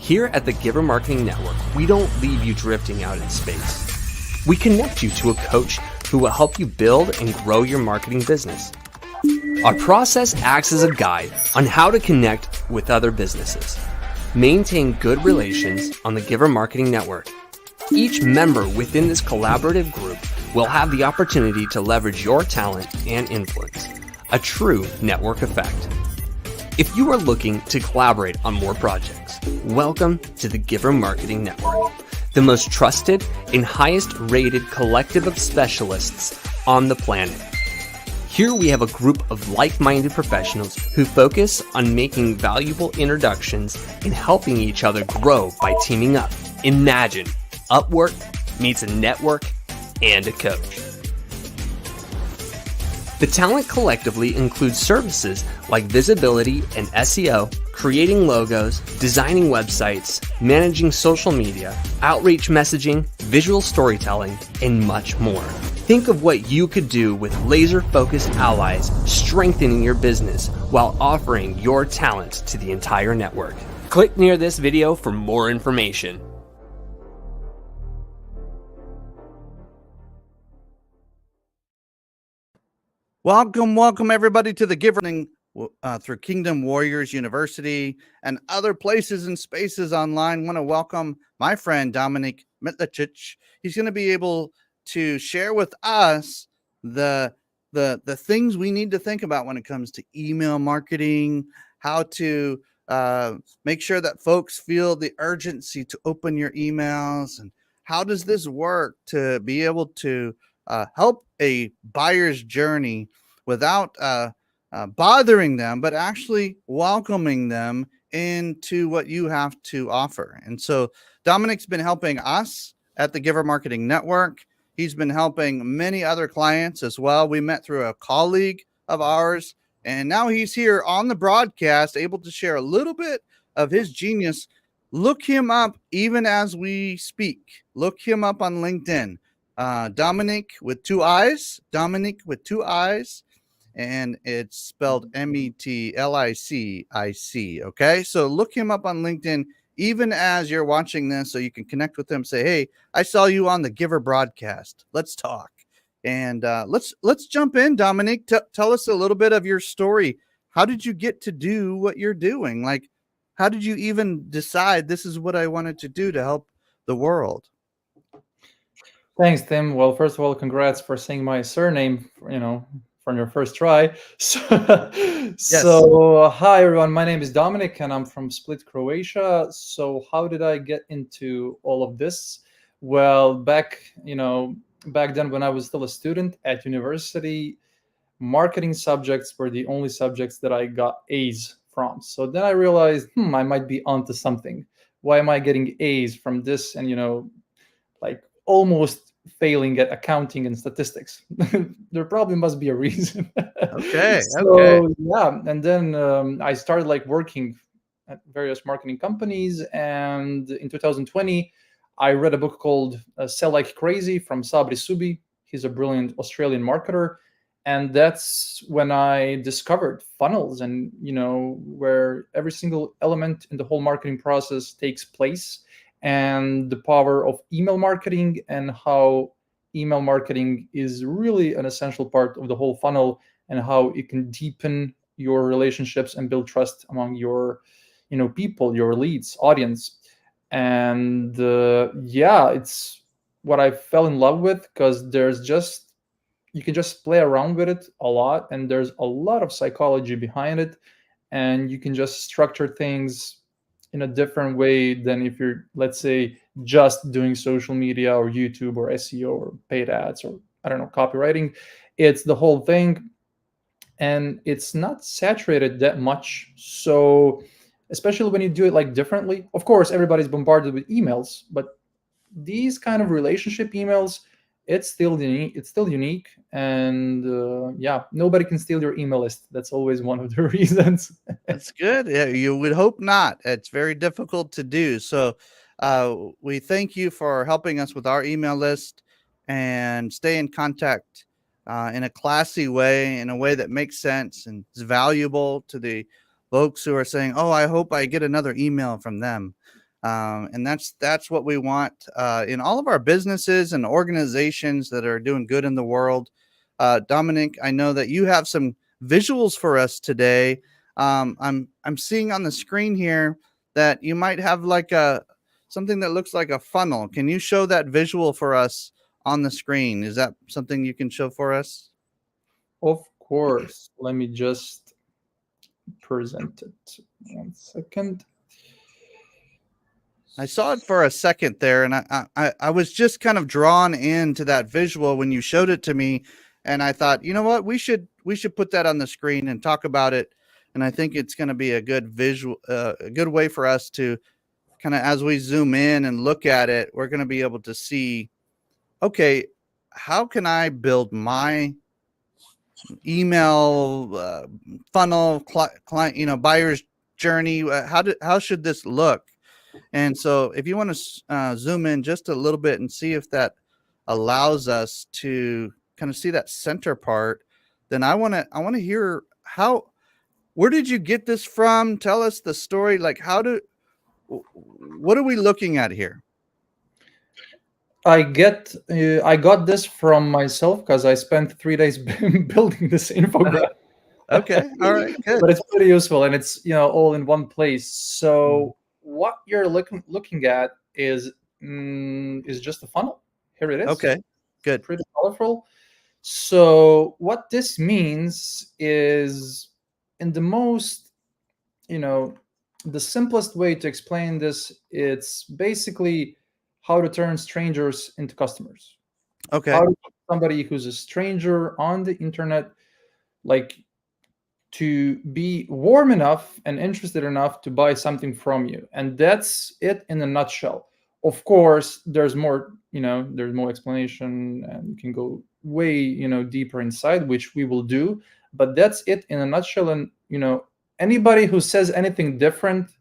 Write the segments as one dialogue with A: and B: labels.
A: Here at the Giver Marketing Network, we don't leave you drifting out in space. We connect you to a coach who will help you build and grow your marketing business. Our process acts as a guide on how to connect with other businesses. Maintain good relations on the Giver Marketing Network. Each member within this collaborative group will have the opportunity to leverage your talent and influence. A true network effect. If you are looking to collaborate on more projects, welcome to the Giver Marketing Network, the most trusted and highest rated collective of specialists on the planet. Here we have a group of like-minded professionals who focus on making valuable introductions and helping each other grow by teaming up. Imagine Upwork meets a network and a coach. The talent collectively includes services like visibility and SEO, creating logos, designing websites, managing social media, outreach messaging, visual storytelling, and much more. Think of what you could do with laser-focused allies strengthening your business while offering your talent to the entire network. Click near this video for more information.
B: Welcome everybody to the Giver through Kingdom Warriors University and other places and spaces online. I want to welcome my friend Dominik Metlicic. He's going to be able to share with us the things we need to think about when it comes to email marketing, how to make sure that folks feel the urgency to open your emails, and how does this work to be able to help a buyer's journey without bothering them, but actually welcoming them into what you have to offer. And so Dominik's been helping us at the Giver Marketing Network. He's been helping many other clients as well. We met through a colleague of ours, and now he's here on the broadcast, able to share a little bit of his genius. Look him up even as we speak. Look him up on LinkedIn. Dominik with two eyes, and it's spelled Metlicic. Okay, so look him up on LinkedIn even as you're watching this, so you can connect with him. Say, hey, I saw you on the Giver broadcast. Let's talk. And let's jump in, Dominik. Tell us a little bit of your story. How did you get to do what you're doing? Like, how did you even decide this is what I wanted to do to help the world?
C: Thanks, Tim. Well, first of all, congrats for saying my surname, from your first try. So, hi, everyone. My name is Dominik, and I'm from Split, Croatia. So how did I get into all of this? Well, back then when I was still a student at university, marketing subjects were the only subjects that I got A's from. So then I realized, I might be onto something. Why am I getting A's from this? And, almost failing at accounting and statistics. There probably must be a reason.
B: Okay.
C: Yeah. And then I started working at various marketing companies. And in 2020, I read a book called Sell Like Crazy from Sabri Subi. He's a brilliant Australian marketer. And that's when I discovered funnels and, where every single element in the whole marketing process takes place, and the power of email marketing, and how email marketing is really an essential part of the whole funnel, and how it can deepen your relationships and build trust among your people, your leads, audience. And it's what I fell in love with, because you can just play around with it a lot, and there's a lot of psychology behind it, and you can just structure things in a different way than if you're, let's say, just doing social media or YouTube or SEO or paid ads or, copywriting. It's the whole thing, and it's not saturated that much. So especially when you do it differently, of course, everybody's bombarded with emails, but these kind of relationship emails, it's still unique, and nobody can steal your email list. That's always one of the reasons.
B: That's good. Yeah, you would hope not. It's very difficult to do. So we thank you for helping us with our email list, and stay in contact in a classy way, in a way that makes sense and is valuable to the folks who are saying, oh, I hope I get another email from them. And that's what we want in all of our businesses and organizations that are doing good in the world. Dominik, I know that you have some visuals for us today. I'm seeing on the screen here that you might have like something that looks like a funnel. Can you show that visual for us on the screen? Is that something you can show for us?
C: Of course. Let me just present it. 1 second.
B: I saw it for a second there, and I was just kind of drawn into that visual when you showed it to me, and I thought, you know what, we should put that on the screen and talk about it. And I think it's going to be a good visual, a good way for us to kind of, as we zoom in and look at it, we're going to be able to see, okay, how can I build my email funnel, client, buyer's journey? How should this look? And so if you want to zoom in just a little bit and see if that allows us to kind of see that center part, then I want to hear where did you get this from? Tell us the story. Like what are we looking at here?
C: I got this from myself because I spent 3 days building this infographic.
B: Okay. All right. Good.
C: But it's pretty useful, and it's all in one place. So what you're looking at is just a funnel. Here it is.
B: Okay. Good.
C: Pretty colorful. So what this means is, in the most, the simplest way to explain this, it's basically how to turn strangers into customers.
B: Okay.
C: How to get somebody who's a stranger on the internet, like, to be warm enough and interested enough to buy something from you. And that's it in a nutshell. Of course, there's more, there's more explanation, and you can go way, deeper inside, which we will do. But that's it in a nutshell. And, anybody who says anything different,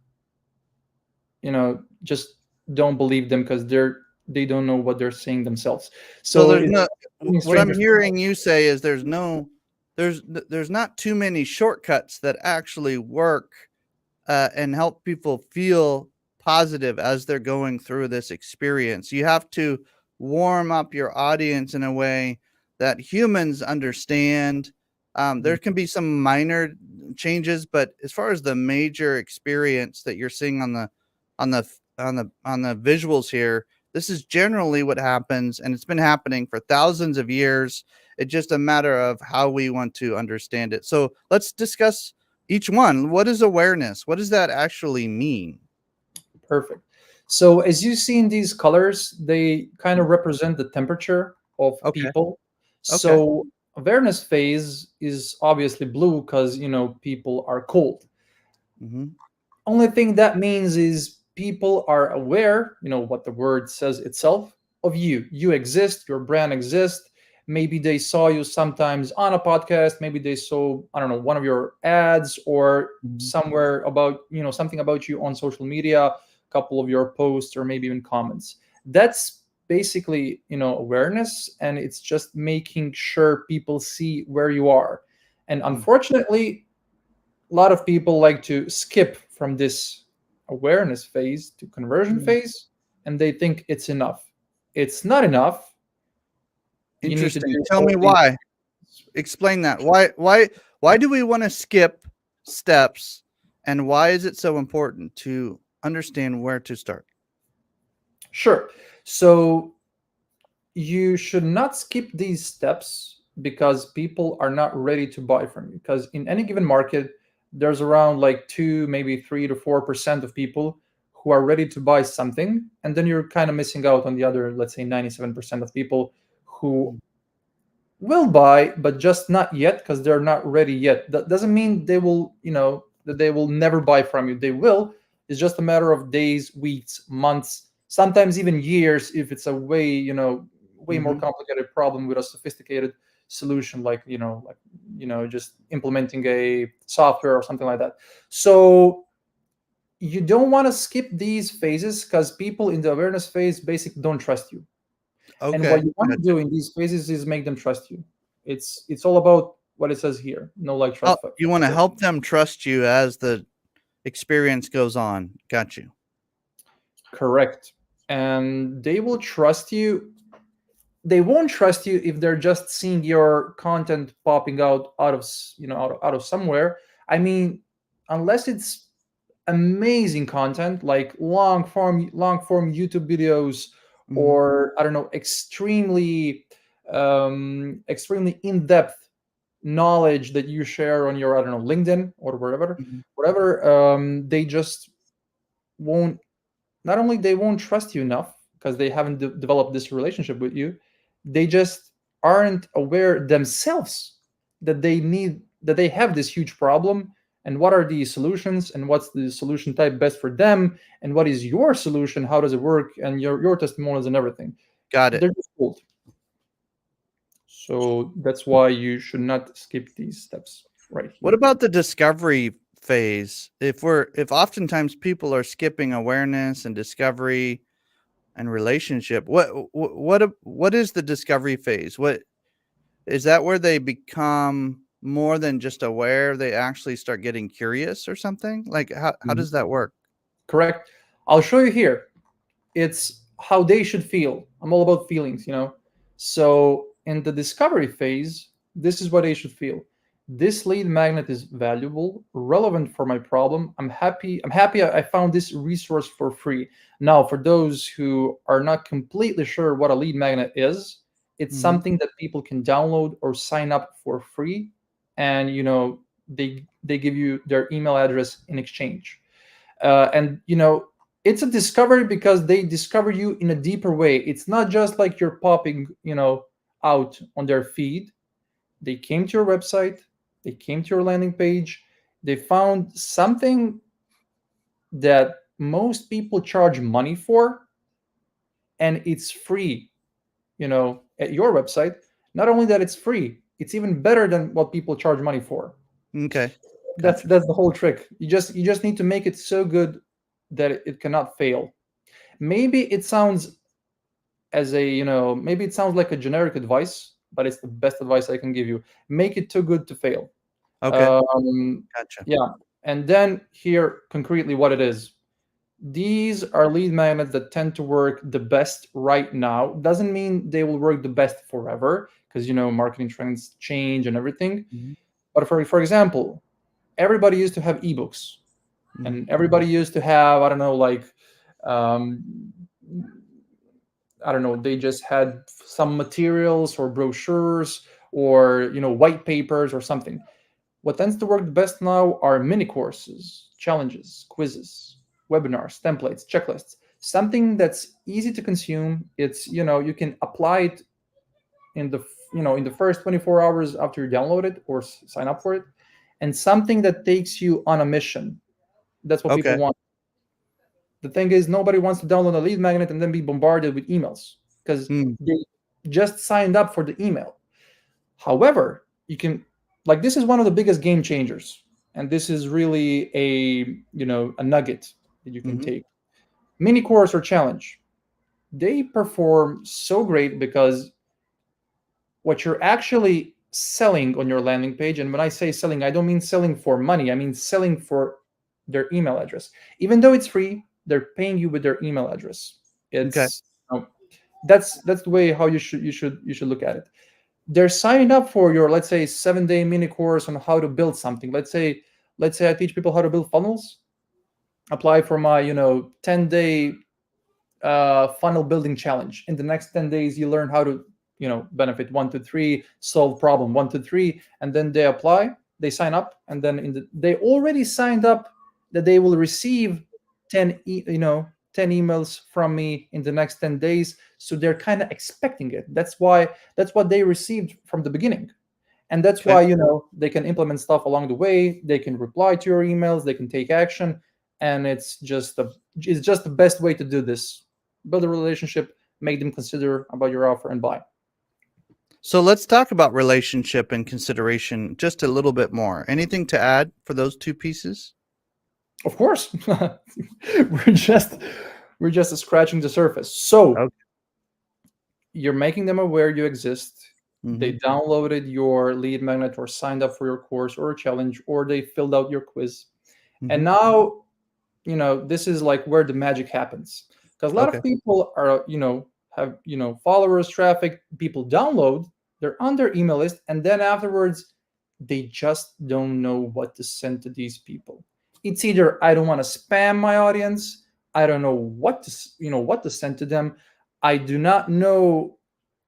C: just don't believe them, because they don't know what they're saying themselves.
B: So what I'm hearing you say is there's not too many shortcuts that actually work and help people feel positive as they're going through this experience. You have to warm up your audience in a way that humans understand. There can be some minor changes, but as far as the major experience that you're seeing on the visuals here, this is generally what happens, and it's been happening for thousands of years. It's just a matter of how we want to understand it. So let's discuss each one. What is awareness? What does that actually mean?
C: Perfect. So as you see in these colors, they kind of represent the temperature of people. So awareness phase is obviously blue because, people are cold. Only thing that means is people are aware, what the word says itself, of you. You exist, your brand exists. Maybe they saw you sometimes on a podcast. Maybe they saw, I don't know, one of your ads, or somewhere about, something about you on social media, a couple of your posts, or maybe even comments. That's basically, awareness, and it's just making sure people see where you are. And unfortunately, a lot of people like to skip from this awareness phase to conversion phase, and they think it's enough. It's not enough.
B: Interesting. Tell me why. Explain that. Why do we want to skip steps, and why is it so important to understand where to start?
C: Sure. So you should not skip these steps because people are not ready to buy from you. Because in any given market, there's around like 2, maybe 3 to 4% of people who are ready to buy something. And then you're kind of missing out on the other, let's say 97% of people who will buy, but just not yet, because they're not ready yet. That doesn't mean they will, that they will never buy from you. They will. It's just a matter of days, weeks, months, sometimes even years, if it's a way, way more complicated problem with a sophisticated solution, like just implementing a software or something like that. So you don't want to skip these phases, because people in the awareness phase basically don't trust you. And what you want to do in these phases is make them trust you. It's all about what it says here: know, like, trust.
B: You want to help them trust you as the experience goes on. Got you.
C: Correct. And they will trust you. They won't trust you if they're just seeing your content popping out of out of somewhere. I mean, unless it's amazing content like long form YouTube videos,
B: Mhm.
C: or I don't know, extremely in-depth knowledge that you share on your, I don't know, LinkedIn or
B: Mhm.
C: whatever. They just won't. Not only they won't trust you enough because they haven't developed this relationship with you, they just aren't aware themselves that they have this huge problem, and what are the solutions, and what's the solution type best for them, and what is your solution, how does it work, and your testimonials and everything.
B: Got it.
C: They're just cold. So that's why you should not skip these steps right
B: What
C: here.
B: about the discovery phase? If oftentimes people are skipping awareness and discovery and relationship, what is the discovery phase? What is that, where they become more than just aware, they actually start getting curious or something? Like how
C: Mhm.
B: does that work?
C: Correct. I'll show you here. It's how they should feel. I'm all about feelings. So in the discovery phase, this is what they should feel. This lead magnet is valuable, relevant for my problem. I'm happy I found this resource for free. Now, for those who are not completely sure what a lead magnet is, it's
B: Mhm.
C: something that people can download or sign up for free, and they give you their email address in exchange. And it's a discovery because they discover you in a deeper way. It's not just like you're popping out on their feed. They came to your website, they came to your landing page, they found something that most people charge money for, and it's free at your website. Not only that, it's free, it's even better than what people charge money for.
B: Okay.
C: that's
B: Gotcha.
C: that's the whole trick. You just need to make it so good that it cannot fail. Maybe it sounds maybe it sounds like a generic advice, but it's the best advice I can give you. Make it too good to fail.
B: Okay.
C: um
B: Gotcha.
C: yeah. And then here concretely what it is: these are lead magnets that tend to work the best right now. Doesn't mean they will work the best forever, because marketing trends change and everything.
B: Mhm.
C: But for example, everybody used to have ebooks,
B: Mhm.
C: and everybody used to have, I don't know, like, um I don't know, they just had some materials or brochures, or white papers or something. What tends to work the best now are mini courses, challenges, quizzes, webinars, templates, checklists. Something that's easy to consume. It's you can apply it in the first 24 hours after you download it or sign up for it, and something that takes you on a mission. That's what people
B: Okay.
C: want. The thing is, nobody wants to download a lead magnet and then be bombarded with emails, because
B: Mm.
C: they just signed up for the email. However, you can, like, this is one of the biggest game changers, and this is really a nugget that you can
B: Mhm.
C: take. Mini course or challenge, they perform so great because what you're actually selling on your landing page, and when I say selling, I don't mean selling for money, I mean selling for their email address. Even though it's free, they're paying you with their email address.
B: Okay.
C: It's that's the way how you should look at it. They're signing up for your, let's say, 7-day mini course on how to build something. Let's say I teach people how to build funnels. Apply for my 10-day funnel building challenge. In the next 10 days, you learn how to benefit 1 2 3, solve problem 1 2 3, and then they apply, they sign up, and then they already signed up that they will receive 10 emails from me in the next 10 days. So they're kind of expecting it. That's what they received from the beginning. And that's
B: Okay.
C: why they can implement stuff along the way, they can reply to your emails, they can take action. And it's just the best way to do this. Build a relationship, make them consider about your offer, and buy.
B: So let's talk about relationship and consideration just a little bit more. Anything to add for those two pieces?
C: Of course. We're just scratching the surface. So
B: Okay.
C: you're making them aware you exist. They
B: Mhm.
C: downloaded your lead magnet or signed up for your course or challenge, or they filled out your quiz. And
B: Mhm.
C: now, this is like where the magic happens. because a lot
B: Okay.
C: of people are, have, followers, traffic, people download, they're on their email list, and then afterwards they just don't know what to send to these people. It's either I don't want to spam my audience, I don't know what to what to send to them, I do not know,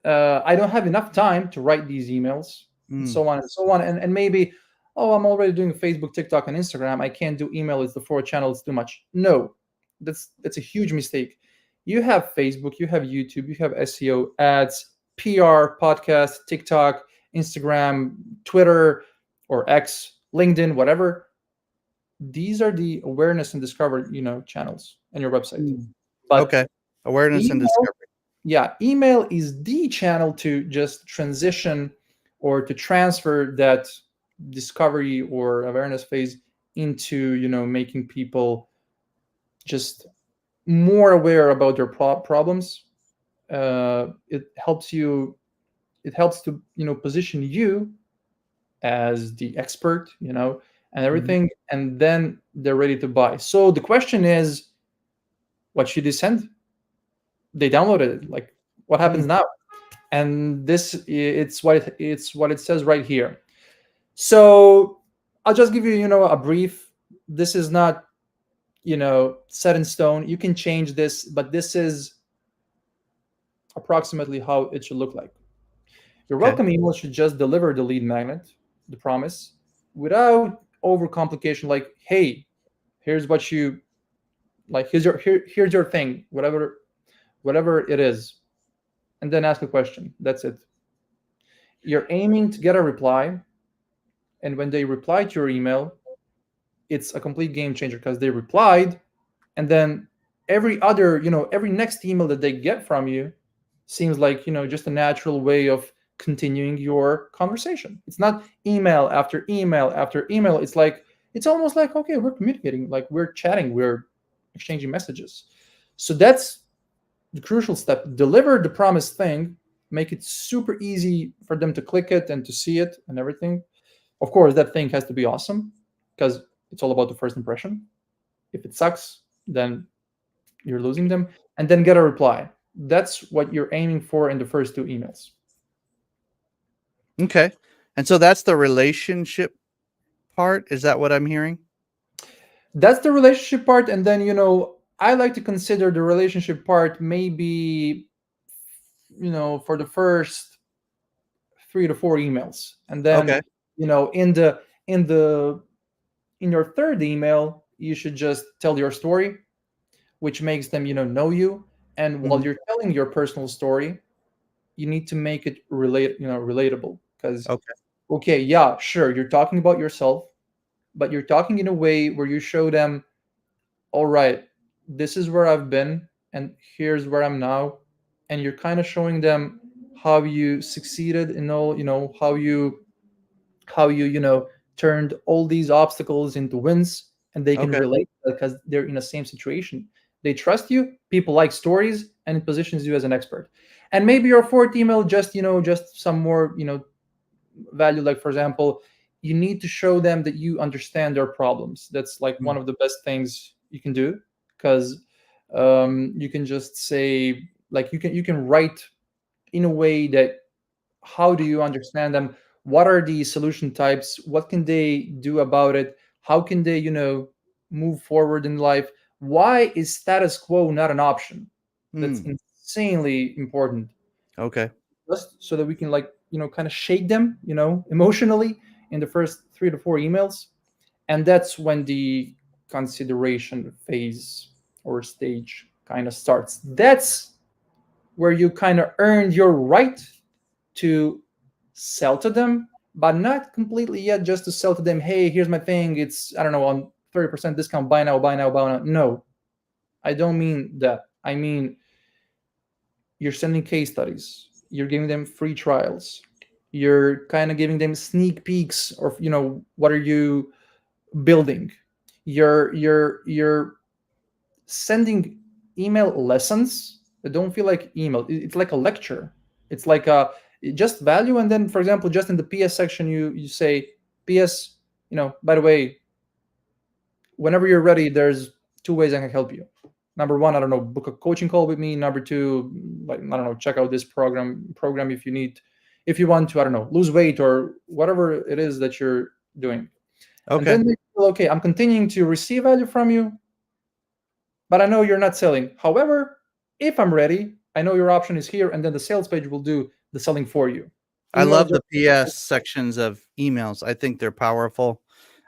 C: I don't have enough time to write these emails, and
B: Mm.
C: so on and so on. And maybe, oh, I'm already doing Facebook, TikTok, and Instagram. I can't do email. It's the 4 channel. It's too much. No, that's a huge mistake. You have Facebook, you have YouTube, you have SEO, ads, PR, podcast, TikTok, Instagram, Twitter, or X, LinkedIn, whatever. These are the awareness and discovery, channels on your website.
B: Mm.
C: But
B: Okay. Awareness and
C: email,
B: discovery.
C: yeah, email is the channel to just transition or to transfer that discovery or awareness phase into, making people just more aware about their problems. It helps you. It helps to, position you as the expert, and
B: Mhm.
C: everything, and then they're ready to buy. So the question is, what should you send? They downloaded it. Like, what
B: Mm.
C: happens now? And it's what it says right here. So I'll just give you, a brief. This is not, set in stone. You can change this, but this is approximately how it should look like. Your
B: Okay.
C: welcome email should just deliver the lead magnet, the promise, without overcomplication. Like, hey, here's what you like. Here's your thing, whatever it is, and then ask a question. That's it. You're aiming to get a reply, and when they reply to your email, it's a complete game changer because they replied, and then every next email that they get from you seems like, just a natural way of continuing your conversation. It's not email after email after email. It's almost like, okay, we're communicating, like we're chatting, we're exchanging messages. So that's the crucial step. Deliver the promised thing, make it super easy for them to click it and to see it and everything. Of course, that thing has to be awesome because it's all about the first impression. If it sucks, then you're losing them. And then get a reply. That's what you're aiming for in the first two emails.
B: Okay. And so that's the relationship part. Is that what I'm hearing?
C: That's the relationship part. And then, I like to consider the relationship part maybe, for the first 3 to 4 emails. And then,
B: Okay.
C: in the in your third email, you should just tell your story, which makes them, know you. And while
B: Mhm.
C: you're telling your personal story, you need to make it relatable. Because,
B: Okay.
C: okay, yeah, sure, you're talking about yourself, but you're talking in a way where you show them, all right, this is where I've been, and here's where I'm now. And you're kind of showing them how you succeeded in all, how you turned all these obstacles into wins, and they can
B: Okay.
C: relate because they're in the same situation. They trust you, people like stories, and it positions you as an expert. And maybe your fourth email, just some more value. Like, for example, you need to show them that you understand their problems. That's like one
B: Mm.
C: of the best things you can do, because you can just say, like, you can write in a way that, how do you understand them, what are the solution types, what can they do about it, how can they move forward in life, why is status quo not an option? That's
B: Mm.
C: insanely important,
B: Okay.
C: just so that we can, like, kind of shake them emotionally in the first 3 to 4 emails. And that's when the consideration phase or stage kind of starts. That's where you kind of earned your right to sell to them, but not completely yet just to sell to them, hey, here's my thing, it's, I don't know, on 30% discount, buy now, buy now, buy now. No, I don't mean that. I mean, you're sending case studies, you're giving them free trials, you're kind of giving them sneak peeks of, what are you building. You're sending email lessons that don't feel like email. It's like a lecture. It's like a just value. And then, for example, just in the PS section, you say, PS, by the way, whenever you're ready, there's 2 ways I can help you. number one, I don't know, book a coaching call with me. Number two, like, I don't know, check out this program if you need, if you want to, I don't know, lose weight or whatever it is that you're doing. And
B: Okay.
C: then they feel, okay, I'm continuing to receive value from you, but I know you're not selling. However, if I'm ready, I know your option is here, and then the sales page will do the selling for you.
B: I
C: Email
B: love the
C: just
B: PS sections of emails. I think they're powerful,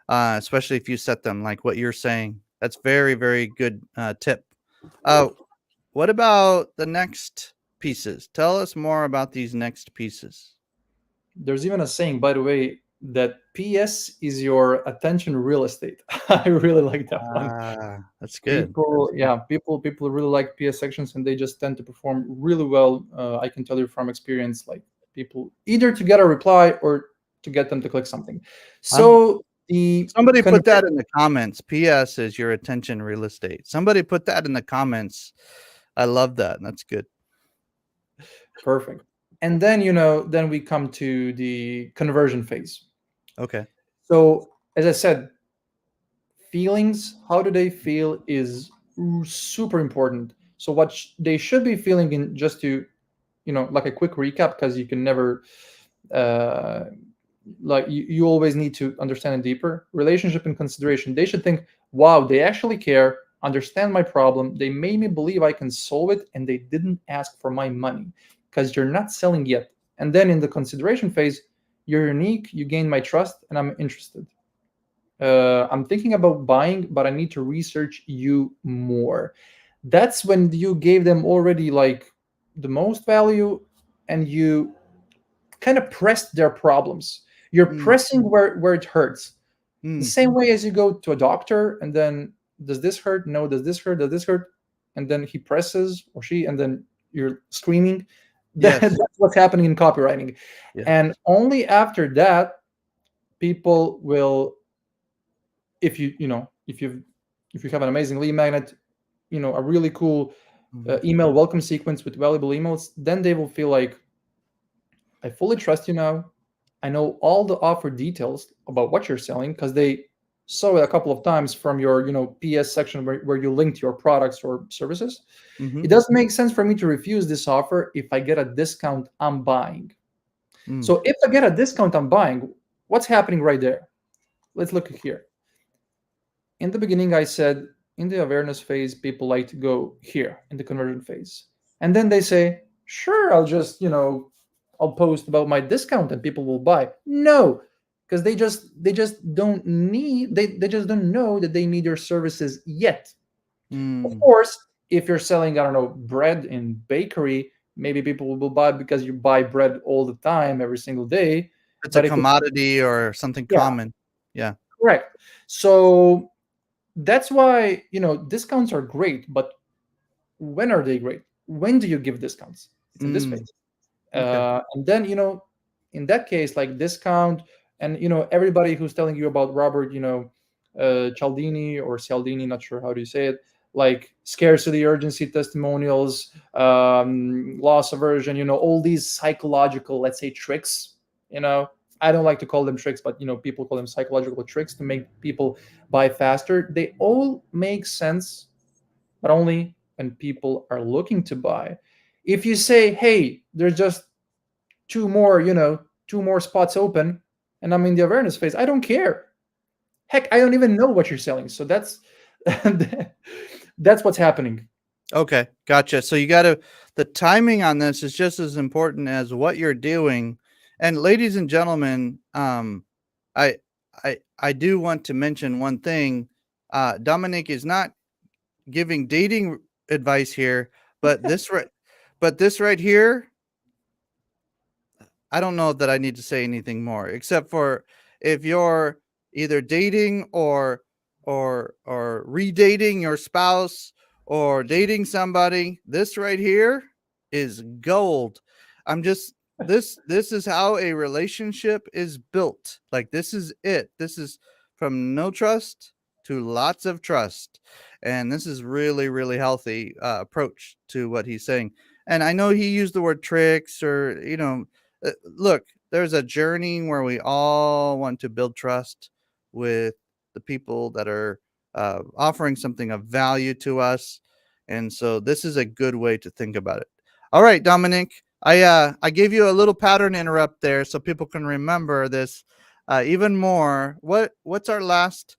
B: especially if you set them like what you're saying. That's very, very good tip. What about the next pieces? Tell us more about these next pieces.
C: There's even a saying, by the way, that PS is your attention real estate. I really like that one.
B: That's good.
C: People, yeah, people really like PS sections, and they just tend to perform really well. I can tell you from experience, like people either to get a reply or to get them to click something. So the
B: Somebody put that in the comments. PS is your attention real estate. Somebody put that in the comments. I love that. That's good.
C: Perfect. And then, then we come to the conversion phase.
B: Okay.
C: So, as I said, feelings, how do they feel is super important. So, what they should be feeling, in just to, like a quick recap, because you can never, like, you always need to understand it deeper. Relationship and consideration. They should think, wow, they actually care, understand my problem. They made me believe I can solve it, and they didn't ask for my money, because you're not selling yet. And then in the consideration phase, you're unique, you gain my trust, and I'm interested. I'm thinking about buying, but I need to research you more. That's when you gave them already like the most value, and you kind of pressed their problems. You're pressing where it hurts. The same way as you go to a doctor, and then, does this hurt? No. Does this hurt? Does this hurt? And then he presses, or she, and then you're screaming.
B: Yes.
C: That's what's happening in copywriting.
B: Yeah.
C: And only after that, people will, if you have an amazing lead magnet, a really cool email welcome sequence with valuable emails, then they will feel like, I fully trust you now. I know all the offer details about what you're selling, because they saw it a couple of times from your PS section where you linked your products or services. It doesn't make sense for me to refuse this offer. If I get a discount, I'm buying. So if I get a discount, I'm buying. What's happening right there? Let's look here. In the beginning, I said in the awareness phase, people like to go here in the conversion phase. And then they say, sure, I'll just, I'll post about my discount and people will buy. No, because they just don't need, they just don't know that they need your services yet. Of course, if you're selling, I don't know, bread in bakery, maybe people will buy because you buy bread all the time, every single day.
B: It's a commodity or something common. Yeah.
C: Correct. So that's why, discounts are great, but when are they great? When do you give discounts? It's in this phase.
B: Okay.
C: And then, in that case, like discount, and, everybody who's telling you about Robert, Cialdini or Cialdini, not sure how do you say it, like scarcity, urgency, testimonials, loss aversion, all these psychological, let's say, tricks, I don't like to call them tricks, but people call them psychological tricks to make people buy faster. They all make sense, but only when people are looking to buy. If you say, hey, there's just two more spots open, and I'm in the awareness phase, I don't care. Heck, I don't even know what you're selling. So that's that's what's happening.
B: Okay, gotcha. So the timing on this is just as important as what you're doing. And ladies and gentlemen, I do want to mention one thing. Dominik is not giving dating advice here, but this right here, I don't know that I need to say anything more, except for if you're either dating or redating your spouse or dating somebody, this right here is gold. This is how a relationship is built. Like, this is it. This is from no trust to lots of trust. And this is really, really healthy approach to what he's saying. And I know he used the word tricks or, look, there's a journey where we all want to build trust with the people that are offering something of value to us. And so this is a good way to think about it. All right, Dominik, I gave you a little pattern interrupt there so people can remember this even more. What's our last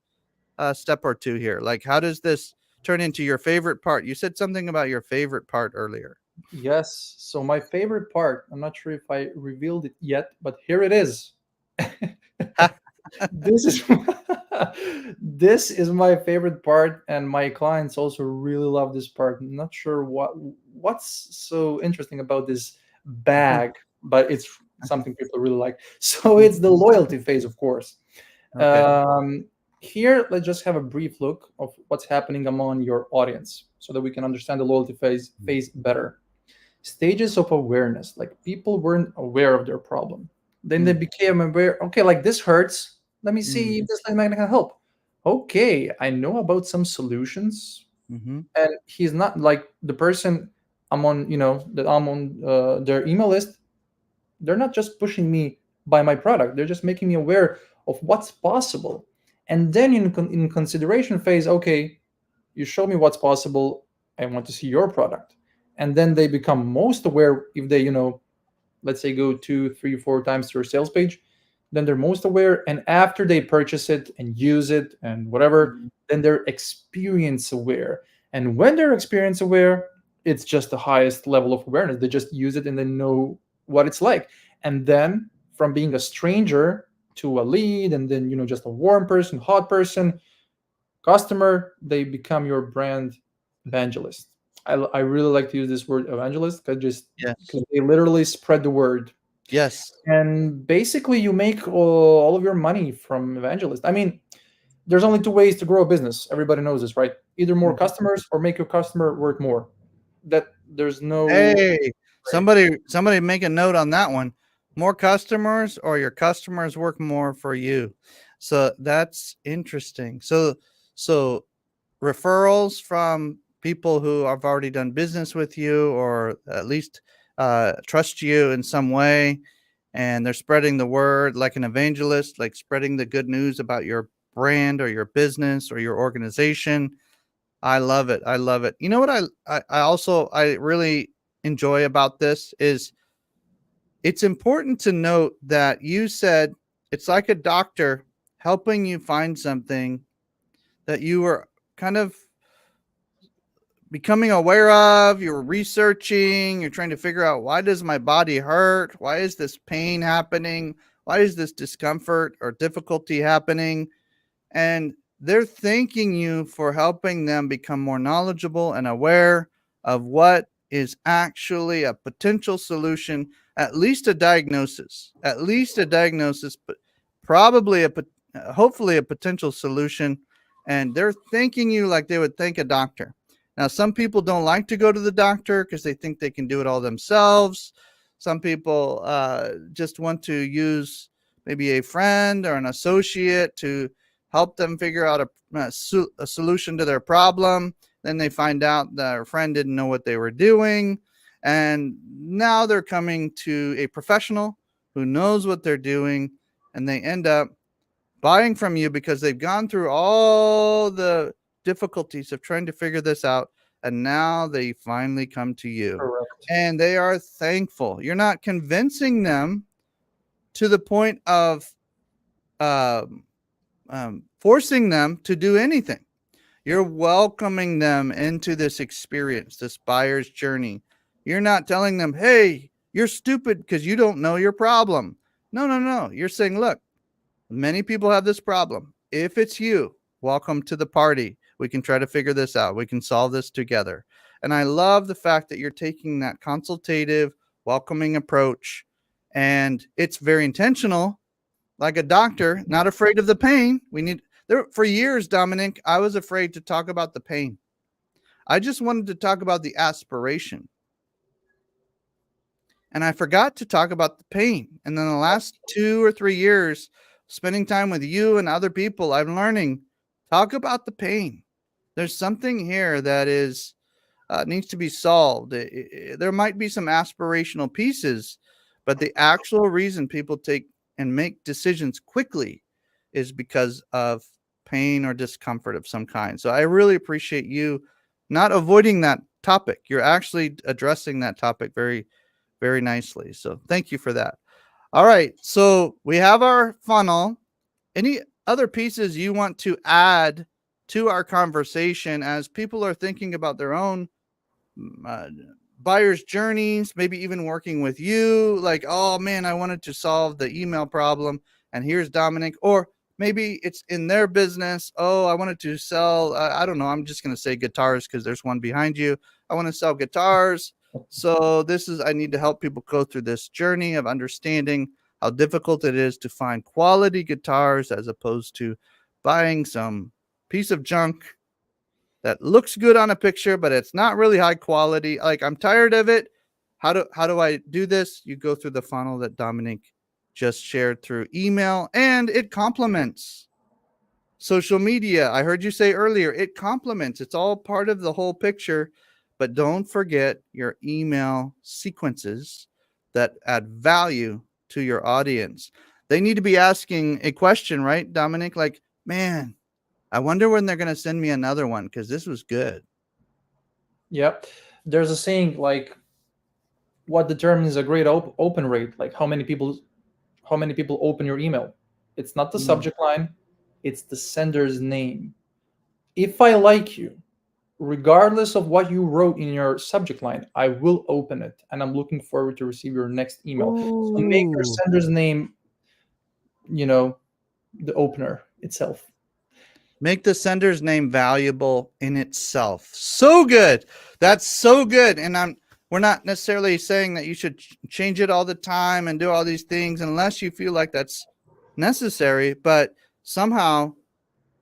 B: step or two here? Like, how does this turn into your favorite part? You said something about your favorite part earlier.
C: Yes. So my favorite part, I'm not sure if I revealed it yet, but here it is. This is this is my favorite part, and my clients also really love this part. I'm not sure what's so interesting about this bag, but it's something people really like. So it's the loyalty phase, of course.
B: Okay.
C: Here, let's just have a brief look of what's happening among your audience so that we can understand the loyalty phase better. Stages of awareness, like people weren't aware of their problem. Then they became aware, okay, like this hurts. Let me see if this can help. Okay, I know about some solutions.
B: Mm-hmm.
C: And he's not like the person I'm on, that I'm on their email list. They're not just pushing me by my product. They're just making me aware of what's possible. And then in consideration phase, okay, you show me what's possible. I want to see your product. And then they become most aware if they, let's say go 2, 3, 4 times to your sales page, then they're most aware. And after they purchase it and use it and whatever, then they're experience aware. And when they're experience aware, it's just the highest level of awareness. They just use it and they know what it's like. And then from being a stranger to a lead, and then just a warm person, hot person, customer, they become your brand evangelist. I really like to use this word evangelist because
B: Yes.
C: they literally spread the word.
B: Yes.
C: And basically you make all of your money from evangelist. I mean, there's only 2 ways to grow a business. Everybody knows this, right? Either more customers or make your customer worth more. That there's no
B: Hey, somebody make a note on that one. More customers or your customers work more for you. So that's interesting. So referrals from people who have already done business with you or at least trust you in some way, and they're spreading the word like an evangelist, like spreading the good news about your brand or your business or your organization. I love it. I love it. You know what I really enjoy about this is it's important to note that you said it's like a doctor helping you find something that you were kind of becoming aware of, you're researching, you're trying to figure out, why does my body hurt? Why is this pain happening? Why is this discomfort or difficulty happening? And they're thanking you for helping them become more knowledgeable and aware of what is actually a potential solution, at least a diagnosis, but probably hopefully a potential solution. And they're thanking you like they would thank a doctor. Now, some people don't like to go to the doctor because they think they can do it all themselves. Some people just want to use maybe a friend or an associate to help them figure out a solution to their problem. Then they find out their friend didn't know what they were doing. And now they're coming to a professional who knows what they're doing. And they end up buying from you because they've gone through all the difficulties of trying to figure this out. And now they finally come to you.
C: correct.
B: And they are thankful. You're not convincing them to the point of forcing them to do anything. You're welcoming them into this experience, this buyer's journey. You're not telling them, hey, you're stupid because you don't know your problem. No. You're saying, look, many people have this problem. If it's you, welcome to the party. We can try to figure this out. We can solve this together. And I love the fact that you're taking that consultative, welcoming approach. And it's very intentional, like a doctor, not afraid of the pain. For years, Dominik, I was afraid to talk about the pain. I just wanted to talk about the aspiration. And I forgot to talk about the pain. And then the last 2 or 3 years, spending time with you and other people, I'm learning, talk about the pain. There's something here that needs to be solved. There might be some aspirational pieces, but the actual reason people take and make decisions quickly is because of pain or discomfort of some kind. So I really appreciate you not avoiding that topic. You're actually addressing that topic very, very nicely. So thank you for that. All right. So we have our funnel. Any other pieces you want to add to our conversation as people are thinking about their own buyer's journeys, maybe even working with you? Like, oh man, I wanted to solve the email problem, and here's Dominik. Or maybe it's in their business. Oh, I wanted to sell, I don't know, I'm just going to say guitars because there's one behind you. I want to sell guitars. So I need to help people go through this journey of understanding how difficult it is to find quality guitars as opposed to buying some piece of junk that looks good on a picture, but it's not really high quality. Like, I'm tired of it. How do I do this? You go through the funnel that Dominik just shared through email, and it complements social media. I heard you say earlier, it complements. It's all part of the whole picture, but don't forget your email sequences that add value to your audience. They need to be asking a question, right, Dominik? Like, man, I wonder when they're going to send me another one because this was good.
C: Yep. There's a saying like, what determines a great open rate? Like how many people open your email? It's not the subject line, it's the sender's name. If I like you, regardless of what you wrote in your subject line, I will open it, and I'm looking forward to receive your next email. So make your sender's name, the opener itself.
B: Make the sender's name valuable in itself. So good. That's so good. And we're not necessarily saying that you should change it all the time and do all these things unless you feel like that's necessary, but somehow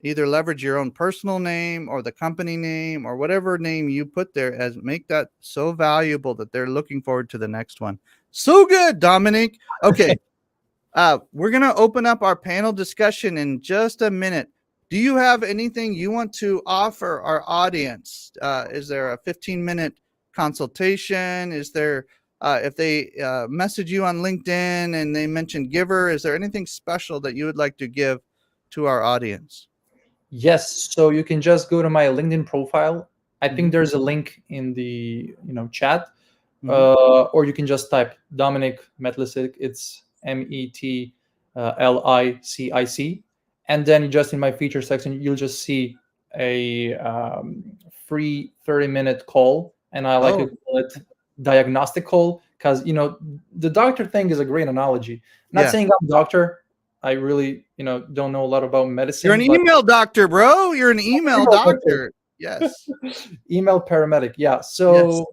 B: either leverage your own personal name or the company name or whatever name you put there, as make that so valuable that they're looking forward to the next one. So good, Dominik. Okay. We're going to open up our panel discussion in just a minute. Do you have anything you want to offer our audience? Is there a 15-minute consultation? Is there, if they message you on LinkedIn and they mention Giver, is there anything special that you would like to give to our audience?
C: Yes. So you can just go to my LinkedIn profile. I think there's a link in the chat, or you can just type Dominik Metlicic. It's METLICIC. And then just in my feature section, you'll just see a free 30-minute call. And I like to call it diagnostic call because, the doctor thing is a great analogy. Not saying I'm a doctor. I really, don't know a lot about medicine.
B: You're an email doctor, bro. You're an email doctor. Yes.
C: Email paramedic. Yeah. So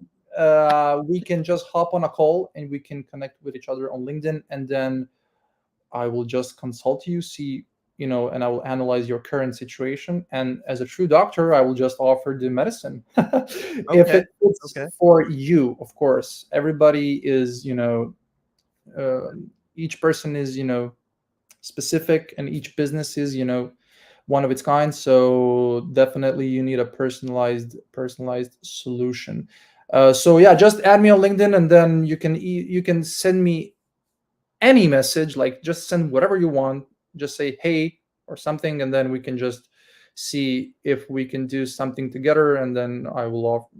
C: we can just hop on a call and we can connect with each other on LinkedIn. And then I will just consult you, see, and I will analyze your current situation. And as a true doctor, I will just offer the medicine. If it's for you, of course. Everybody is, each person is, specific, and each business is, one of its kind. So definitely you need a personalized solution. So yeah, just add me on LinkedIn, and then you can send me any message, like just send whatever you want, just say hey or something, and then we can just see if we can do something together. And then I will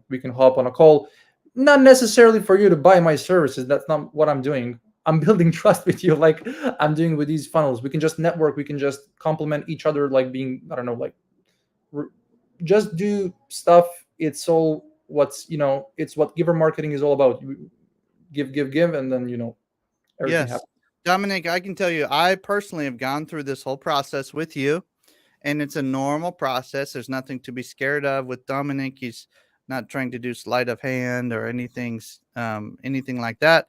C: we can hop on a call, not necessarily for you to buy my services. That's not what I'm doing. I'm building trust with you, like I'm doing with these funnels. We can just network, we can just complement each other, like being, I don't know, like just do stuff. It's all it's what giver marketing is all about. You give, and then everything happens.
B: Dominik, I can tell you, I personally have gone through this whole process with you, and it's a normal process. There's nothing to be scared of with Dominik. He's not trying to do sleight of hand or anything like that.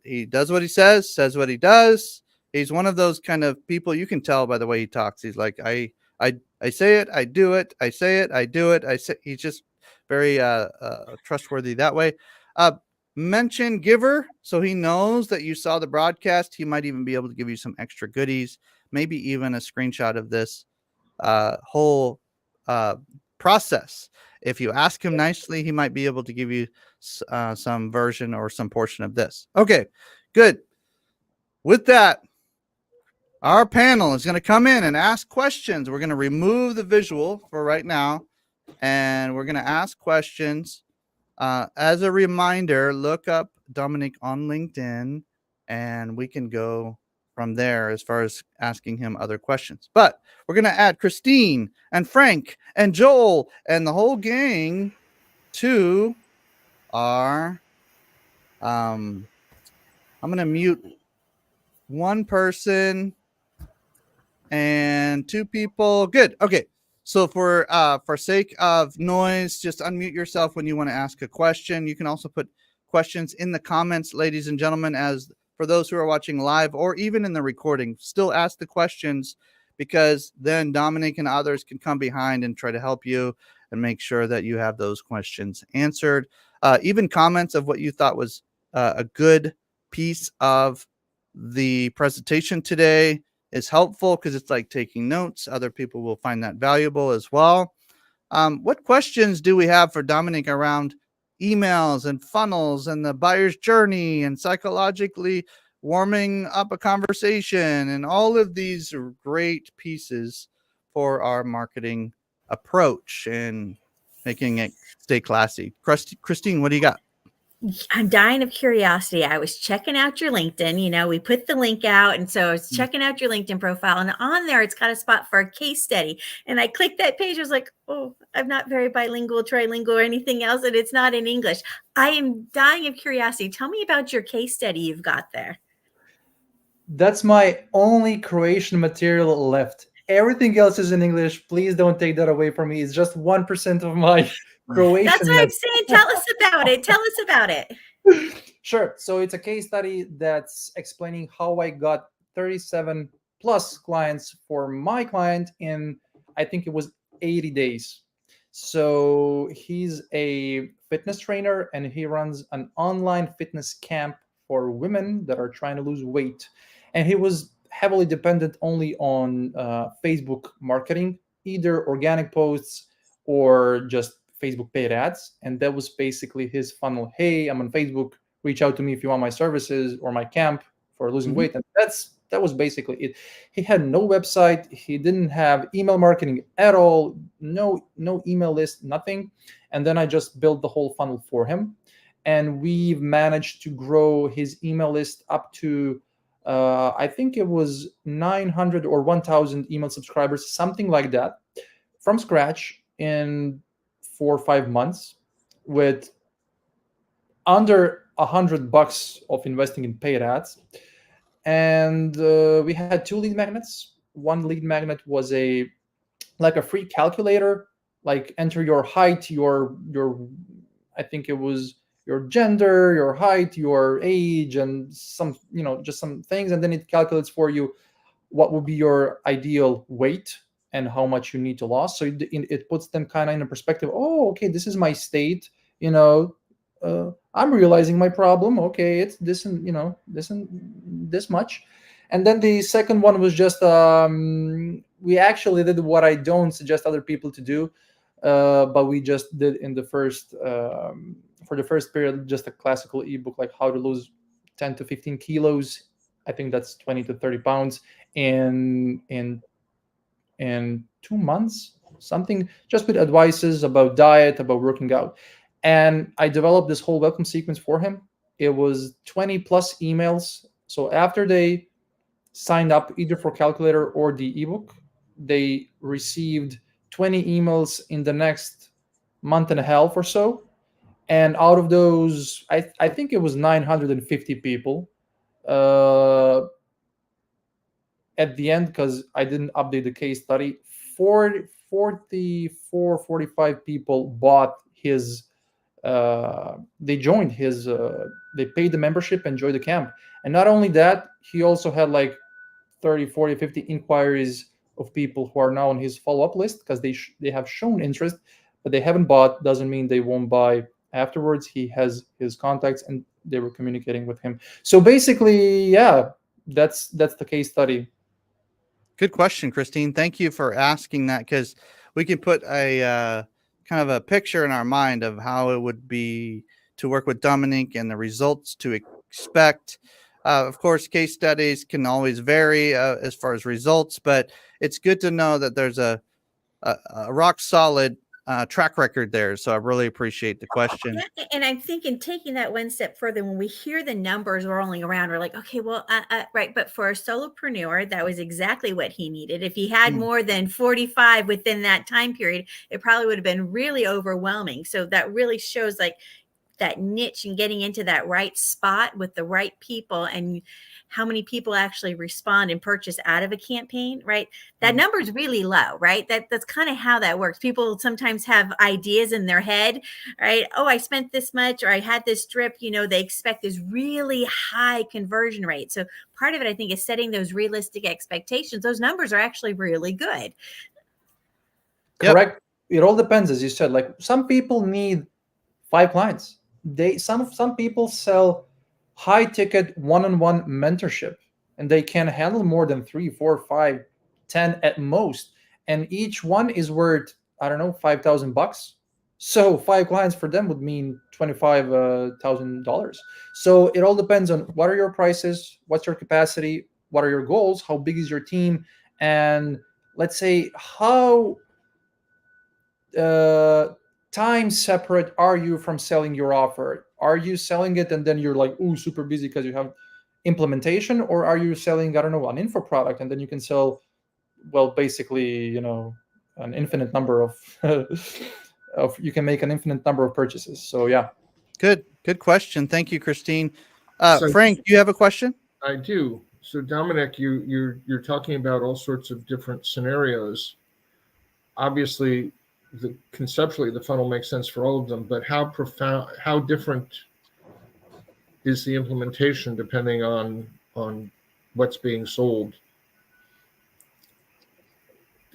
B: He does what he says what he does. He's one of those kind of people, you can tell by the way he talks. He's like, I say it, I do it. I say it, I do it. He's just very trustworthy that way. Mention Giver so he knows that you saw the broadcast. He might even be able to give you some extra goodies, maybe even a screenshot of this whole process. If you ask him nicely, he might be able to give you some version or some portion of this. Okay, good. With that, our panel is going to come in and ask questions. We're going to remove the visual for right now. and we're going to ask questions. As a reminder, look up Dominik on LinkedIn, and we can go from there as far as asking him other questions. But we're going to add Christine and Frank and Joel and the whole gang to our I'm going to mute one person and two people. Good. Okay. So for sake of noise, just unmute yourself when you want to ask a question. You can also put questions in the comments, ladies and gentlemen, as for those who are watching live or even in the recording, still ask the questions, because then Dominik and others can come behind and try to help you and make sure that you have those questions answered. Even comments of what you thought was a good piece of the presentation today is helpful, because it's like taking notes. Other people will find that valuable as well. What questions do we have for Dominik around emails and funnels and the buyer's journey and psychologically warming up a conversation and all of these are great pieces for our marketing approach and making it stay classy? Christine, what do you got?
D: I'm dying of curiosity. I was checking out your LinkedIn. You know, we put the link out. And so I was checking out your LinkedIn profile. And on there, it's got a spot for a case study. And I clicked that page. I was like, oh, I'm not very bilingual, trilingual, or anything else. And it's not in English. I am dying of curiosity. Tell me about your case study you've got there.
C: That's my only Croatian material left. Everything else is in English. Please don't take that away from me. It's just 1% of my Croatian.
D: That's what I'm saying. Tell us about it. Tell us about it.
C: Sure. So it's a case study that's explaining how I got 37 plus clients for my client in, I think it was 80 days. So he's a fitness trainer and he runs an online fitness camp for women that are trying to lose weight. And he was heavily dependent only on Facebook marketing, either organic posts or just Facebook paid ads. And that was basically his funnel. Hey, I'm on Facebook. Reach out to me if you want my services or my camp for losing weight. And that was basically it. He had no website. He didn't have email marketing at all. No email list, nothing. And then I just built the whole funnel for him. And we've managed to grow his email list up to, I think it was 900 or 1,000 email subscribers, something like that, from scratch in 4 or 5 months, with under $100 of investing in paid ads. And we had 2 lead magnets. One lead magnet was like a free calculator, like enter your height, your I think it was your gender, your height, your age, and some, just some things. And then it calculates for you what would be your ideal weight and how much you need to lose. So it puts them kind of in a perspective. Oh, okay, this is my state. I'm realizing my problem. Okay, it's this and this much. And then the second one was just we actually did what I don't suggest other people to do, but we just did in the first for the first period just a classical ebook, like how to lose 10 to 15 kilos. I think that's 20 to 30 pounds in 2 months, something, just with advices about diet, about working out. And I developed this whole welcome sequence for him. It was 20 plus emails. So after they signed up either for calculator or the ebook, they received 20 emails in the next month and a half or so. And out of those, I think it was 950 people. At the end, because I didn't update the case study, 44, 45 people bought his, they joined his, they paid the membership and joined the camp. And not only that, he also had like 30, 40, 50 inquiries of people who are now on his follow-up list, because they have shown interest, but they haven't bought. Doesn't mean they won't buy afterwards. He has his contacts and they were communicating with him. So basically, yeah, that's the case study.
B: Good question, Christine. Thank you for asking that, because we can put a kind of a picture in our mind of how it would be to work with Dominik and the results to expect. Of course, case studies can always vary as far as results, but it's good to know that there's a rock solid track record there. So I really appreciate the question.
D: Yeah, and I'm thinking taking that one step further, when we hear the numbers rolling around, we're like, okay, well, right. But for a solopreneur, that was exactly what he needed. If he had more than 45 within that time period, it probably would have been really overwhelming. So that really shows like that niche and getting into that right spot with the right people, and how many people actually respond and purchase out of a campaign, right? That number is really low, right? That's kind of how that works. People sometimes have ideas in their head, right? Oh, I spent this much, or I had this drip, they expect this really high conversion rate. So part of it, I think, is setting those realistic expectations. Those numbers are actually really good.
C: Correct. It all depends, as you said. Like some people need 5 clients. Some people sell high ticket one-on-one mentorship, and they can handle more than 3, 4, 5, 10 at most, and each one is worth, I don't know, $5,000. So 5 clients for them would mean $25,000. So it all depends on what are your prices, what's your capacity, what are your goals, how big is your team, and let's say how time separate are you from selling your offer? Are you selling it and then you're like, ooh, super busy because you have implementation? Or are you selling, I don't know, an info product and then you can sell, well, basically, an infinite number of, you can make an infinite number of purchases. So yeah.
B: Good question. Thank you, Christine.
E: So-
B: Frank, do you have a question?
E: I do. So Dominik, you're talking about all sorts of different scenarios. Obviously, conceptually the funnel makes sense for all of them, but how different is the implementation depending on what's being sold?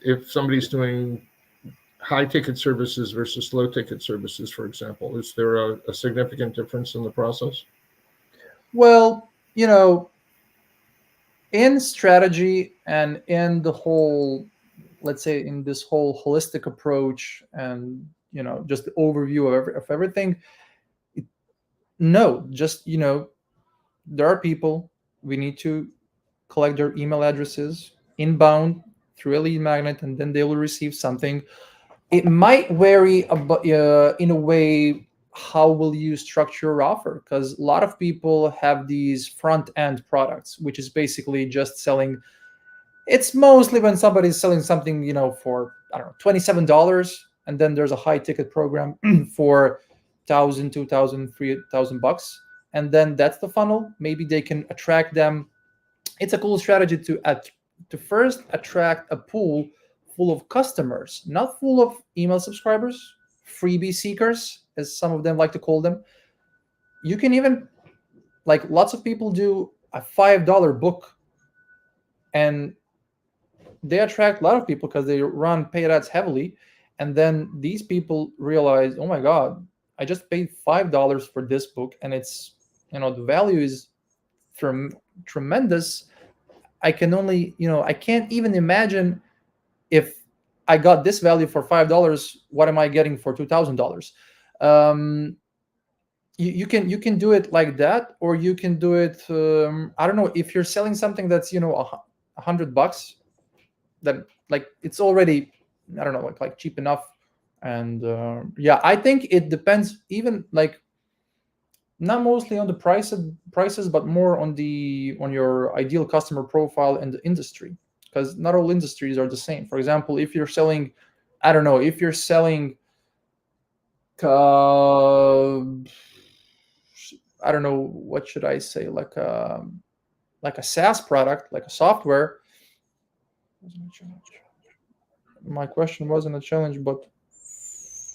E: If somebody's doing high ticket services versus low ticket services, for example, is there a significant difference in the process?
C: Well, in strategy and in the whole, let's say, in this whole holistic approach and, just the overview of everything, there are people, we need to collect their email addresses inbound through a lead magnet, and then they will receive something. It might vary in a way how will you structure your offer, because a lot of people have these front end products, which is basically just selling. It's mostly when somebody's selling something, for, I don't know, $27, and then there's a high ticket program for $1,000, $2,000, $3,000, and then that's the funnel. Maybe they can attract them. It's a cool strategy to first attract a pool full of customers, not full of email subscribers, freebie seekers, as some of them like to call them. You can even, like, lots of people do a $5 book, and they attract a lot of people because they run paid ads heavily. And then these people realize, oh my God, I just paid $5 for this book, and it's, the value is tremendous. I can only, I can't even imagine if I got this value for $5, what am I getting for $2,000? You can do it like that, or you can do it. I don't know, if you're selling something that's $100, then like it's already, I don't know, like cheap enough. And I think it depends, even like not mostly on the prices, but more on your ideal customer profile and the industry, because not all industries are the same. For example, if you're selling, I don't know, if you're selling I don't know, what should I say, like a SaaS product, like a software. My question wasn't a challenge, but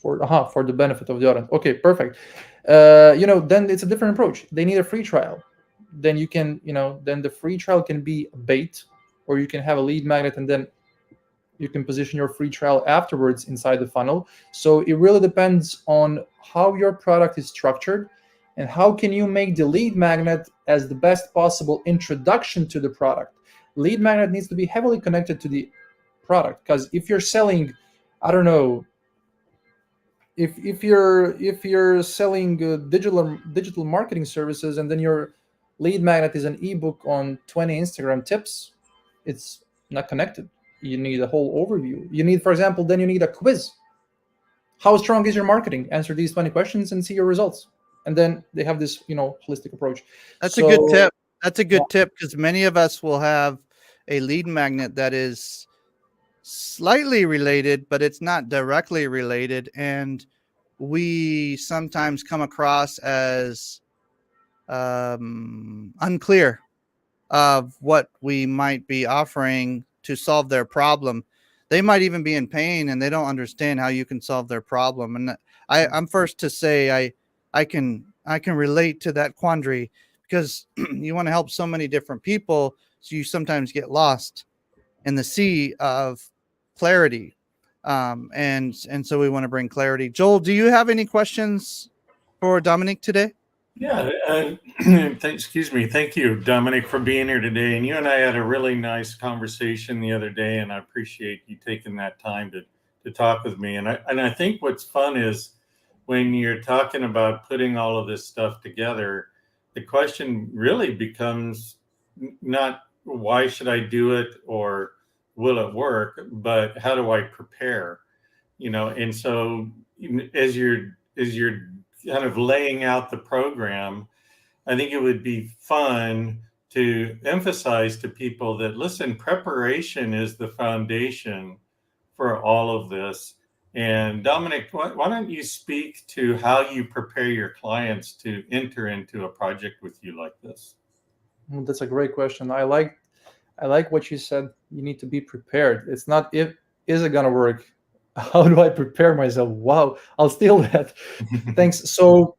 C: for the benefit of the audience. Okay, perfect. Then it's a different approach. They need a free trial. Then you can, then the free trial can be a bait, or you can have a lead magnet, and then you can position your free trial afterwards inside the funnel. So it really depends on how your product is structured, and how can you make the lead magnet as the best possible introduction to the product. Lead magnet needs to be heavily connected to the product, because if you're selling, I don't know, if you're selling digital marketing services, and then your lead magnet is an ebook on 20 Instagram tips, it's not connected. You need a whole overview. You need, for example, then you need a quiz. how strong is your marketing? Answer these 20 questions and see your results. And then they have this, holistic approach.
B: That's a good tip. That's a good tip, because many of us will have a lead magnet that is slightly related, but it's not directly related. And we sometimes come across as unclear of what we might be offering to solve their problem. They might even be in pain and they don't understand how you can solve their problem. And I'm first to say I can relate to that quandary, because you want to help so many different people, so you sometimes get lost in the sea of clarity. And so we want to bring clarity. Joel, do you have any questions for Dominik today?
F: Yeah, excuse me. Thank you, Dominic, for being here today. And you and I had a really nice conversation the other day, and I appreciate you taking that time to talk with me. And I think what's fun is when you're talking about putting all of this stuff together, the question really becomes not why should I do it or will it work, but how do I prepare? And so as you're kind of laying out the program, I think it would be fun to emphasize to people that, listen, preparation is the foundation for all of this. And Dominic, why don't you speak to how you prepare your clients to enter into a project with you like this?
C: That's a great question. I like what you said. You need to be prepared. It's not is it gonna work? How do I prepare myself? Wow, I'll steal that. Thanks. So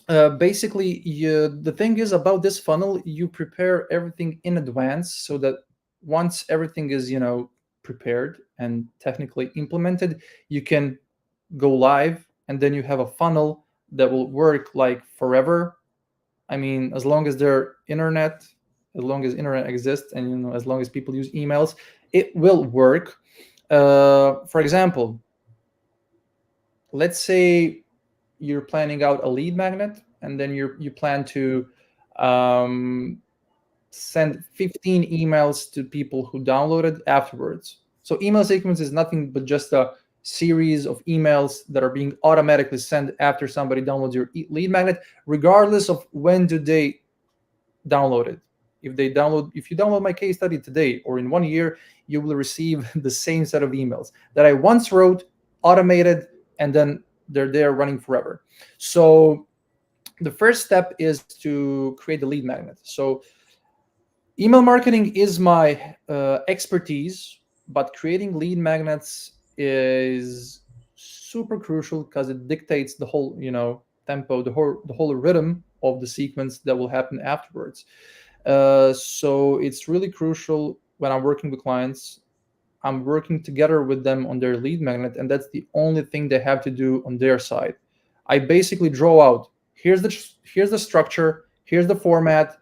C: basically, the thing is about this funnel, you prepare everything in advance so that once everything is prepared and technically implemented, you can go live, and then you have a funnel that will work like forever. I mean, as long as internet exists, and as long as people use emails, it will work. For example, let's say you're planning out a lead magnet, and then you plan to send 15 emails to people who downloaded afterwards. So email sequence is nothing but just a series of emails that are being automatically sent after somebody downloads your lead magnet, regardless of when do they download it. If you download my case study today or in 1 year, you will receive the same set of emails that I once wrote, automated, and then they're there running forever. So the first step is to create the lead magnet. So email marketing is my expertise, but creating lead magnets is super crucial because it dictates the whole tempo, the whole rhythm of the sequence that will happen afterwards. So it's really crucial when I'm working with clients. I'm working together with them on their lead magnet, and that's the only thing they have to do on their side. I basically draw out, here's the structure, here's the format,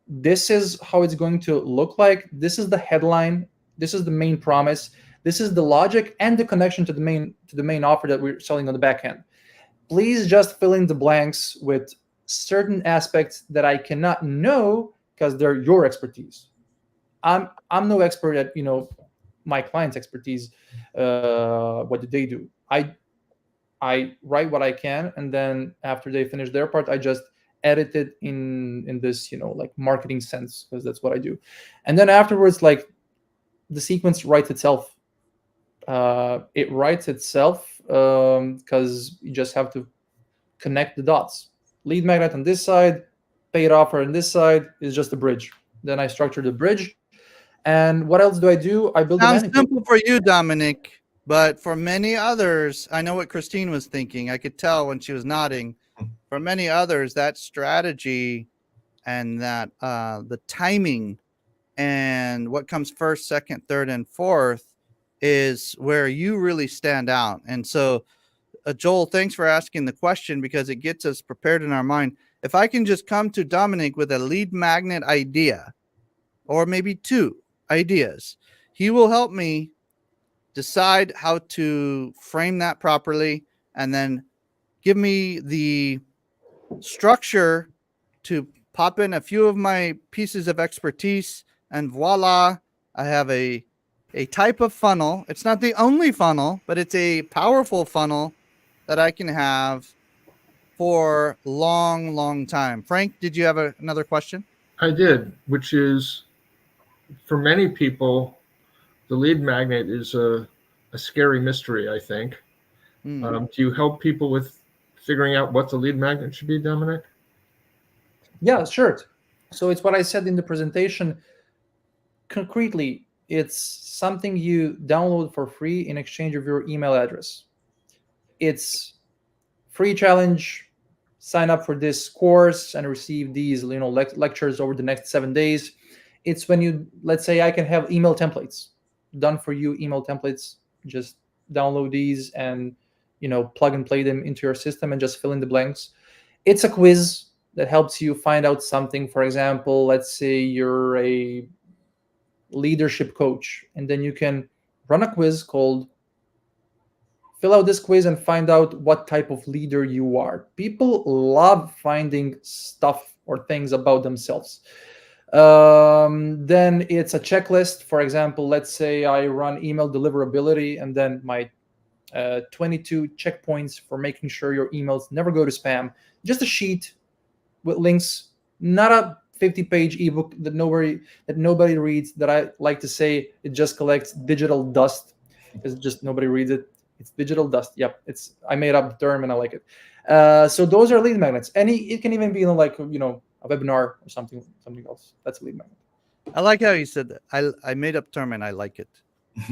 C: this is how it's going to look like, this is the headline, this is the main promise, this is the logic and the connection to the main offer that we're selling on the back end. Please just fill in the blanks with certain aspects that I cannot know because they're your expertise. I'm no expert at my client's expertise. What do they do? I write what I can, and then after they finish their part, I just edit it in this like marketing sense, because that's what I do. And then afterwards, like, the sequence writes itself. It writes itself because you just have to connect the dots. Lead magnet on this side, paid offer on this side is just a bridge. Then I structure the bridge. And what else do I do? I build.
B: Sounds simple for you, Dominik, but for many others, I know what Christine was thinking. I could tell when she was nodding. For many others, that strategy and that the timing and what comes first, second, third, and fourth is where you really stand out. And so, Joel, thanks for asking the question, because it gets us prepared in our mind. If I can just come to Dominik with a lead magnet idea, or maybe two ideas, he will help me decide how to frame that properly, and then give me the structure to pop in a few of my pieces of expertise, and voila, I have a type of funnel. It's not the only funnel, but it's a powerful funnel that I can have for long, long time. Frank, did you have another question?
E: I did, which is for many people, the lead magnet is a scary mystery, I think.
B: Hmm.
E: Do you help people with figuring out what the lead magnet should be, Dominic?
C: Yeah, sure. So it's what I said in the presentation. Concretely, it's something you download for free in exchange of your email address. It's free challenge. Sign up for this course and receive these lectures over the next 7 days. It's when you, let's say, I can have email templates done for you, email templates. Just download these and plug and play them into your system and just fill in the blanks. It's a quiz that helps you find out something. For example, let's say you're a leadership coach, and then you can run a quiz called fill out this quiz and find out what type of leader you are. People love finding stuff or things about themselves. Then it's a checklist. For example, let's say I run email deliverability, and then my 22 checkpoints for making sure your emails never go to spam. Just a sheet with links, not a 50-page ebook that nobody reads. That I like to say, it just collects digital dust because just nobody reads it. It's digital dust. Yep, I made up the term and I like it. So those are lead magnets. It can even be like a webinar or something else. That's a lead magnet.
B: I like how you said that. I made up term and I like it.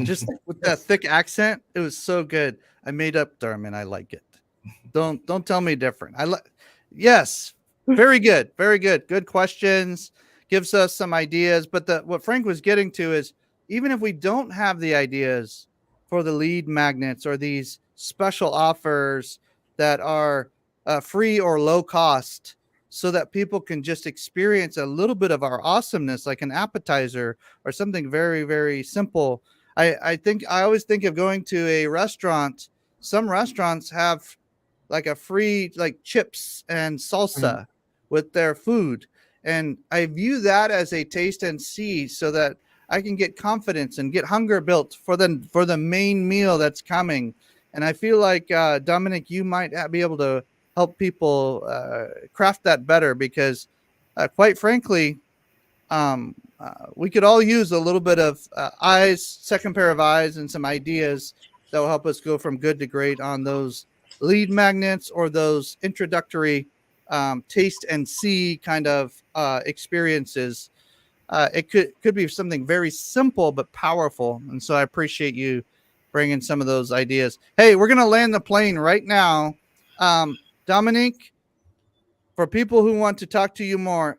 B: Just with that thick accent, it was so good. I made up term and I like it. Don't tell me different. Yes, very good, very good. Good questions. Gives us some ideas. But what Frank was getting to is even if we don't have the ideas for the lead magnets or these special offers that are free or low cost, so that people can just experience a little bit of our awesomeness, like an appetizer or something very, very simple. I always think of going to a restaurant. Some restaurants have like a free like chips and salsa with their food. And I view that as a taste and see so that I can get confidence and get hunger built for the main meal that's coming. And I feel like Dominik, you might be able to help people craft that better because quite frankly, we could all use a little bit of second pair of eyes and some ideas that will help us go from good to great on those lead magnets or those introductory taste and see kind of experiences. It could be something very simple but powerful. And so I appreciate you bringing some of those ideas. Hey, we're going to land the plane right now. Dominik, for people who want to talk to you more,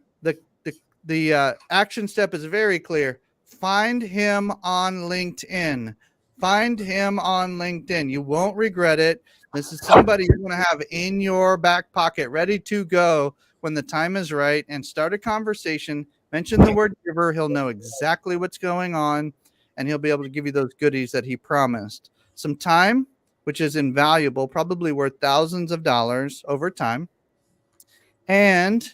B: the action step is very clear. Find him on LinkedIn. Find him on LinkedIn. You won't regret it. This is somebody you're going to have in your back pocket, ready to go when the time is right, and start a conversation. Mention the word giver. He'll know exactly what's going on, and he'll be able to give you those goodies that he promised. Some time, which is invaluable, probably worth thousands of dollars over time. And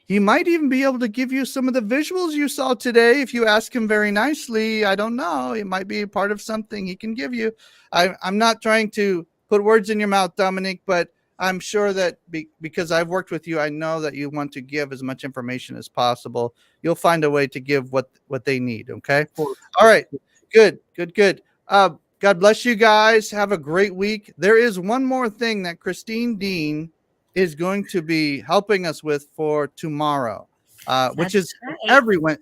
B: he might even be able to give you some of the visuals you saw today. If you ask him very nicely, I don't know, it might be part of something he can give you. I'm not trying to put words in your mouth, Dominik, but I'm sure that because I've worked with you, I know that you want to give as much information as possible. You'll find a way to give what they need. Okay. All right. Good. God bless you guys. Have a great week. There is one more thing that Christine Dean is going to be helping us with for tomorrow, which is
D: right.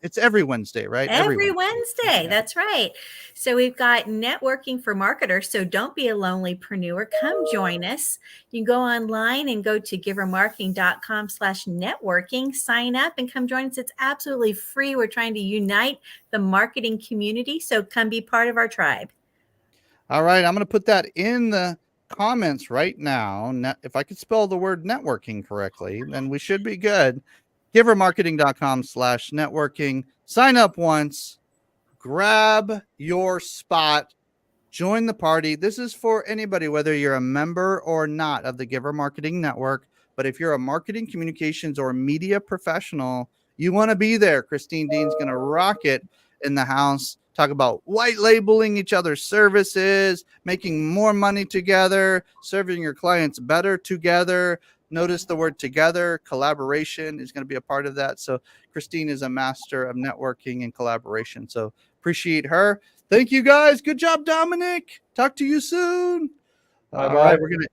B: It's every Wednesday, right?
D: Every Wednesday. That's right. So we've got networking for marketers. So don't be a lonelypreneur. Come join us. You can go online and go to givermarketing.com/networking, sign up and come join us. It's absolutely free. We're trying to unite the marketing community. So come be part of our tribe.
B: All right. I'm going to put that in the comments right now. If I could spell the word networking correctly, then we should be good. Givermarketing.com/networking. Sign up once, grab your spot, join the party. This is for anybody, whether you're a member or not of the Giver Marketing Network. But if you're a marketing, communications, or media professional, you want to be there. Christine Dean's going to rock it in the house. talk about white labeling each other's services, making more money together, serving your clients better together. Notice the word together. Collaboration is going to be a part of that. So Christine is a master of networking and collaboration. So appreciate her. Thank you guys. Good job, Dominik. Talk to you soon. All
C: Bye-bye.
B: right, we're gonna